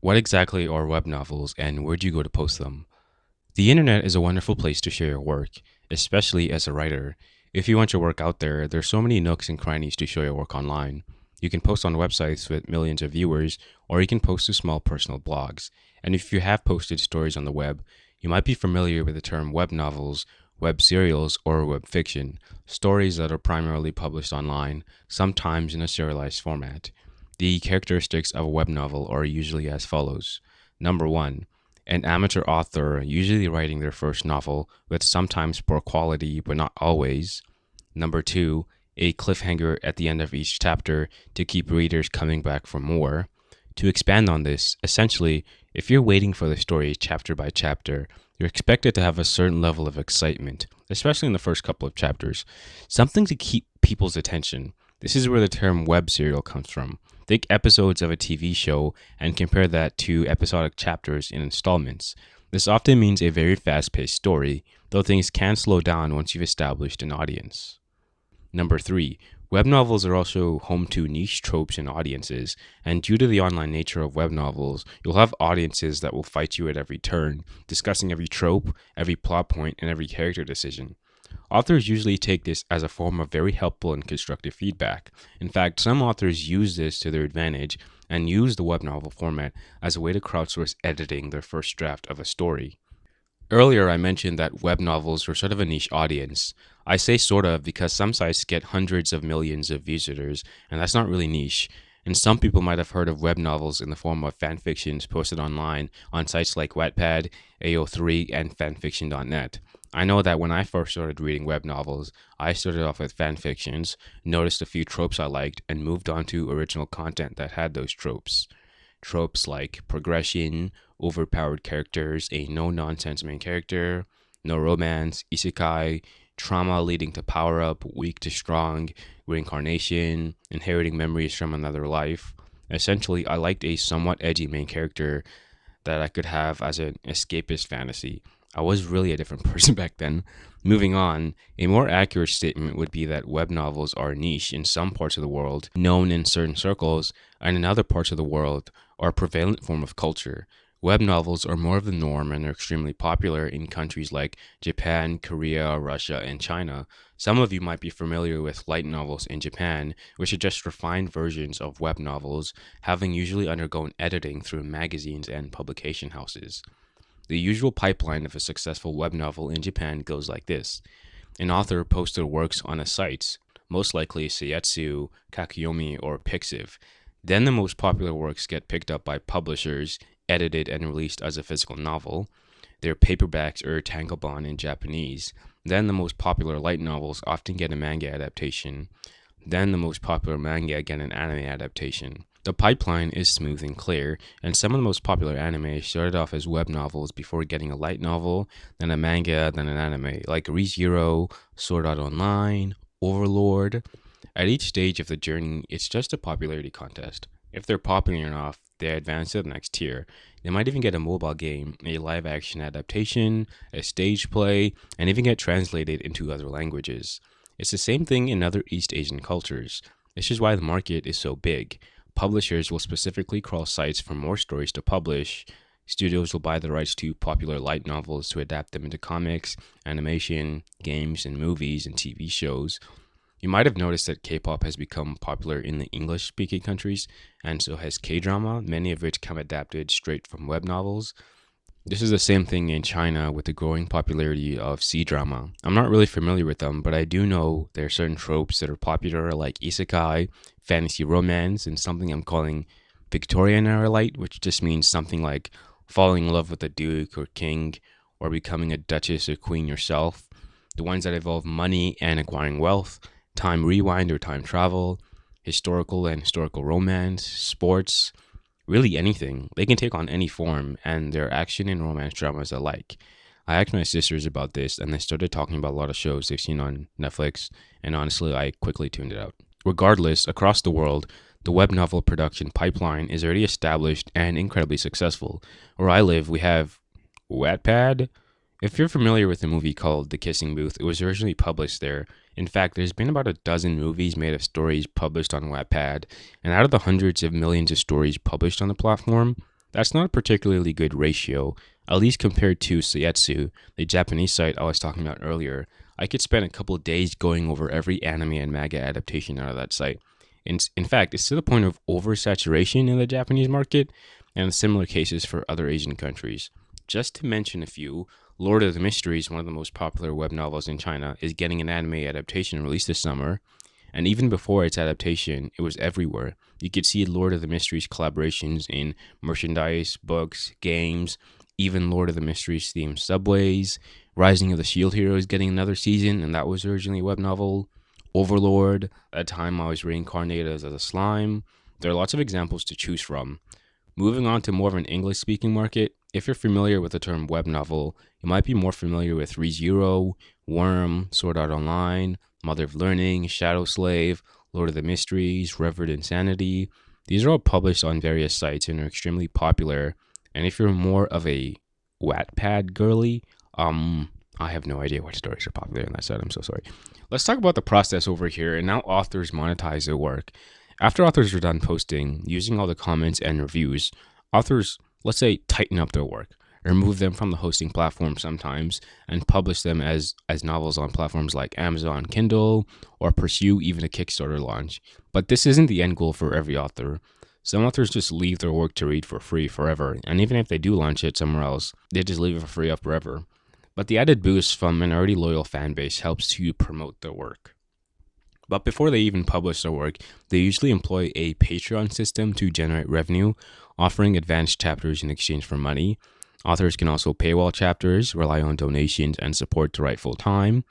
What exactly are web novels and where do you go to post them? The internet is a wonderful place to share your work, especially as a writer. If you want your work out there, there's so many nooks and crannies to show your work online. You can post on websites with millions of viewers, or you can post to small personal blogs. And if you have posted stories on the web, you might be familiar with the term web novels, web serials, or web fiction, stories that are primarily published online, sometimes in a serialized format. The characteristics of a web novel are usually as follows. Number one, an amateur author, usually writing their first novel, with sometimes poor quality but not always. Number two, a cliffhanger at the end of each chapter to keep readers coming back for more. To expand on this, essentially, if you're waiting for the story chapter by chapter, you're expected to have a certain level of excitement, especially in the first couple of chapters, something to keep people's attention. This is where the term web serial comes from. Think episodes of a TV show and compare that to episodic chapters in installments. This often means a very fast paced story, though things can slow down once you've established an audience. Number three, web novels are also home to niche tropes and audiences, and due to the online nature of web novels, you'll have audiences that will fight you at every turn, discussing every trope, every plot point, and every character decision. Authors usually take this as a form of very helpful and constructive feedback. In fact, some authors use this to their advantage and use the web novel format as a way to crowdsource editing their first draft of a story. Earlier, I mentioned that web novels are sort of a niche audience. I say sort of because some sites get hundreds of millions of visitors, and that's not really niche. And some people might have heard of web novels in the form of fanfictions posted online on sites like Wattpad, AO3, and fanfiction.net. I know that when I first started reading web novels, I started off with fanfictions, noticed a few tropes I liked, and moved on to original content that had those tropes. Tropes like progression, overpowered characters, a no nonsense main character, no romance, isekai, trauma leading to power up, weak to strong, reincarnation, inheriting memories from another life. Essentially, I liked a somewhat edgy main character that I could have as an escapist fantasy. I was really a different person back then. Moving on, a more accurate statement would be that web novels are niche in some parts of the world, known in certain circles, and in other parts of the world are a prevalent form of culture. Web novels are more of the norm and are extremely popular in countries like Japan, Korea, Russia, and China. Some of you might be familiar with light novels in Japan, which are just refined versions of web novels, having usually undergone editing through magazines and publication houses. The usual pipeline of a successful web novel in Japan goes like this. An author posts their works on a site, most likely Seiatsu, Kakuyomi, or Pixiv. Then the most popular works get picked up by publishers, edited and released as a physical novel. Their paperbacks or tankobon in Japanese. Then the most popular light novels often get a manga adaptation. Then the most popular manga get an anime adaptation. The pipeline is smooth and clear, and some of the most popular anime started off as web novels before getting a light novel, then a manga, then an anime, like Re:Zero, Sword Art Online, Overlord. At each stage of the journey, it's just a popularity contest. If they're popular enough, they advance to the next tier. They might even get a mobile game, a live action adaptation, a stage play, and even get translated into other languages. It's the same thing in other East Asian cultures. This is why the market is so big. Publishers will specifically crawl sites for more stories to publish. Studios will buy the rights to popular light novels to adapt them into comics, animation, games, and movies and TV shows. You might have noticed that K-pop has become popular in the English-speaking countries, and so has K-drama, many of which come adapted straight from web novels. This is the same thing in China with the growing popularity of C-drama. I'm not really familiar with them, but I do know there are certain tropes that are popular like isekai, fantasy romance, and something I'm calling Victorian era light, which just means something like falling in love with a duke or king, or becoming a duchess or queen yourself. The ones that involve money and acquiring wealth, time rewind or time travel, historical romance, sports, really anything. They can take on any form, and they're action and romance dramas alike. I asked my sisters about this, and they started talking about a lot of shows they've seen on Netflix, and honestly, I quickly tuned it out. Regardless, across the world, the web novel production pipeline is already established and incredibly successful. Where I live, we have Wattpad. If you're familiar with a movie called The Kissing Booth, it was originally published there. In fact, there's been about a dozen movies made of stories published on Wattpad, and out of the hundreds of millions of stories published on the platform, That's not a particularly good ratio, at least compared to Seietsu, the Japanese site I was talking about earlier. I could spend a couple of days going over every anime and manga adaptation out of that site. In fact, it's to the point of oversaturation in the Japanese market and similar cases for other Asian countries. Just to mention a few, Lord of the Mysteries, one of the most popular web novels in China, is getting an anime adaptation released this summer. And even before its adaptation, it was everywhere. You could see Lord of the Mysteries collaborations in merchandise, books, games, even Lord of the Mysteries themed subways. Rising of the Shield Hero is getting another season, and that was originally a web novel. Overlord, at the time I was reincarnated as a slime. There are lots of examples to choose from. Moving on to more of an English speaking market, if you're familiar with the term web novel, you might be more familiar with ReZero, Worm, Sword Art Online, Mother of Learning, Shadow Slave, Lord of the Mysteries, Revered Insanity. These are all published on various sites and are extremely popular. And if you're more of a Wattpad girly, I have no idea what stories are popular on that site. I'm so sorry. Let's talk about the process over here and how authors monetize their work. After authors are done posting, using all the comments and reviews, authors, let's say, tighten up their work, remove them from the hosting platform sometimes, and publish them as novels on platforms like Amazon Kindle, or pursue even a Kickstarter launch. But this isn't the end goal for every author. Some authors just leave their work to read for free forever, and even if they do launch it somewhere else, they just leave it for free up forever. But the added boost from an already loyal fan base helps to promote their work. But before they even publish their work, they usually employ a Patreon system to generate revenue, offering advanced chapters in exchange for money. Authors can also paywall chapters, rely on donations, and support to write full time.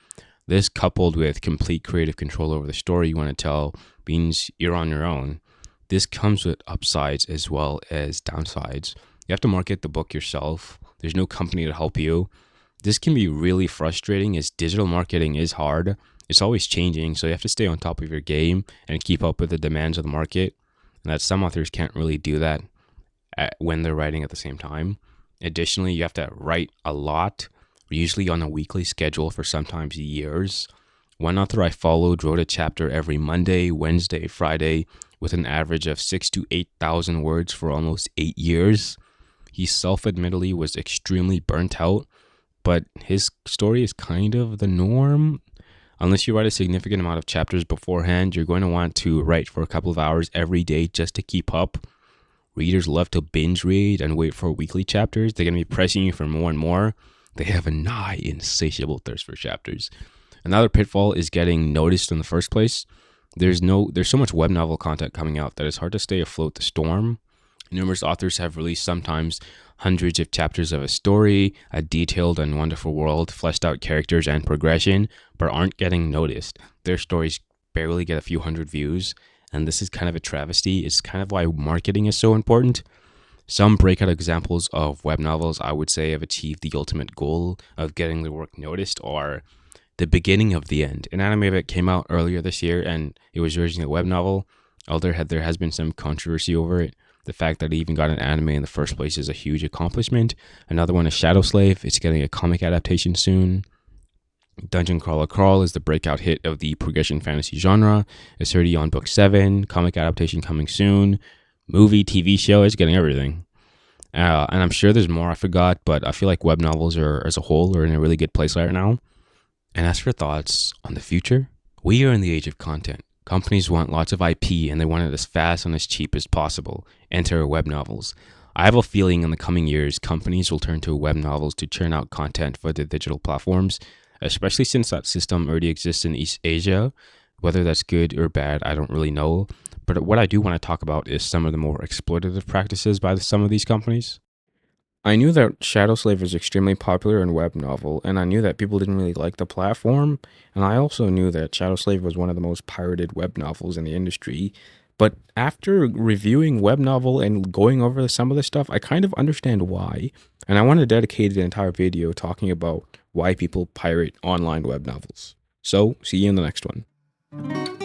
This, coupled with complete creative control over the story you want to tell, means you're on your own. This comes with upsides as well as downsides. You have to market the book yourself. There's no company to help you. This can be really frustrating as digital marketing is hard. It's always changing, so you have to stay on top of your game and keep up with the demands of the market. And that some authors can't really do that when they're writing at the same time. Additionally, you have to write a lot, usually on a weekly schedule for sometimes years. One author I followed wrote a chapter every Monday, Wednesday, Friday, with an average of 6,000 to 8,000 words for almost 8 years. He self-admittedly was extremely burnt out, but his story is kind of the norm. Unless you write a significant amount of chapters beforehand, you're going to want to write for a couple of hours every day just to keep up. Readers love to binge read and wait for weekly chapters. They're going to be pressing you for more and more. They have a nigh insatiable thirst for chapters. Another pitfall is getting noticed in the first place. There's so much web novel content coming out that it's hard to stay afloat the storm. Numerous authors have released sometimes hundreds of chapters of a story, a detailed and wonderful world, fleshed out characters and progression, but aren't getting noticed. Their stories barely get a few hundred views, and this is kind of a travesty. It's kind of why marketing is so important. Some breakout examples of web novels I would say have achieved the ultimate goal of getting their work noticed are The Beginning of the End, an anime that came out earlier this year, and it was originally a web novel. Although there has been some controversy over it. The fact that it even got an anime in the first place is a huge accomplishment. Another one is Shadow Slave. It's getting a comic adaptation soon. Dungeon Crawler Crawl is the breakout hit of the progression fantasy genre. It's already on book 7. Comic adaptation coming soon. Movie, TV show, it's getting everything. And I'm sure there's more I forgot, but I feel like web novels as a whole are in a really good place right now. And as for thoughts on the future, we are in the age of content. Companies want lots of IP and they want it as fast and as cheap as possible. Enter web novels. I have a feeling in the coming years, companies will turn to web novels to churn out content for the digital platforms, especially since that system already exists in East Asia. Whether that's good or bad, I don't really know. But what I do want to talk about is some of the more exploitative practices by some of these companies. I knew that Shadow Slave was extremely popular in web novel, and I knew that people didn't really like the platform, and I also knew that Shadow Slave was one of the most pirated web novels in the industry. But after reviewing web novel and going over some of the stuff, I kind of understand why, and I want to dedicate an entire video talking about why people pirate online web novels. So, see you in the next one.